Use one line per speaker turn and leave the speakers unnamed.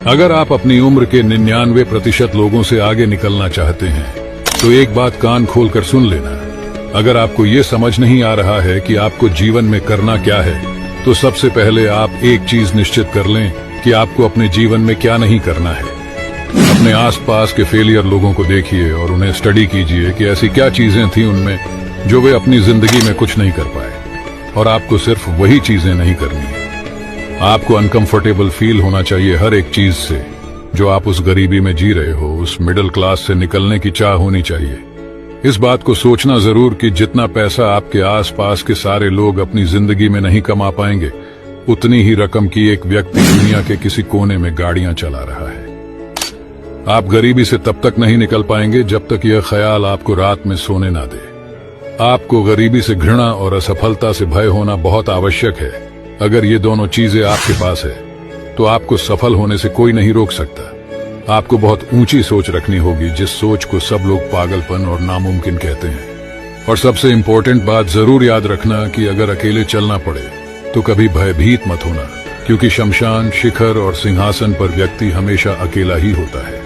अगर आप अपनी उम्र के 99% लोगों से आगे निकलना चाहते हैं तो एक बात कान खोलकर सुन लेना। अगर आपको ये समझ नहीं आ रहा है कि आपको जीवन में करना क्या है, तो सबसे पहले आप एक चीज निश्चित कर लें कि आपको अपने जीवन में क्या नहीं करना है। अपने आसपास के फेलियर लोगों को देखिए और उन्हें स्टडी कीजिए कि ऐसी क्या चीजें थी उनमें जो वे अपनी जिंदगी में कुछ नहीं कर पाए, और आपको सिर्फ वही चीजें नहीं करनी है। आपको अनकंफर्टेबल फील होना चाहिए हर एक चीज से जो आप उस गरीबी में जी रहे हो, उस मिडिल क्लास से निकलने की चाह होनी चाहिए। इस बात को सोचना जरूर कि जितना पैसा आपके आसपास के सारे लोग अपनी जिंदगी में नहीं कमा पाएंगे, उतनी ही रकम की एक व्यक्ति दुनिया के किसी कोने में गाड़ियां चला रहा है। आप गरीबी से तब तक नहीं निकल पाएंगे जब तक यह ख्याल आपको रात में सोने ना दे। आपको गरीबी से घृणा और असफलता से भय होना बहुत आवश्यक है। अगर ये दोनों चीजें आपके पास है तो आपको सफल होने से कोई नहीं रोक सकता। आपको बहुत ऊंची सोच रखनी होगी, जिस सोच को सब लोग पागलपन और नामुमकिन कहते हैं। और सबसे इंपॉर्टेंट बात जरूर याद रखना कि अगर अकेले चलना पड़े तो कभी भयभीत मत होना, क्योंकि शमशान, शिखर और सिंहासन पर व्यक्ति हमेशा अकेला ही होता है।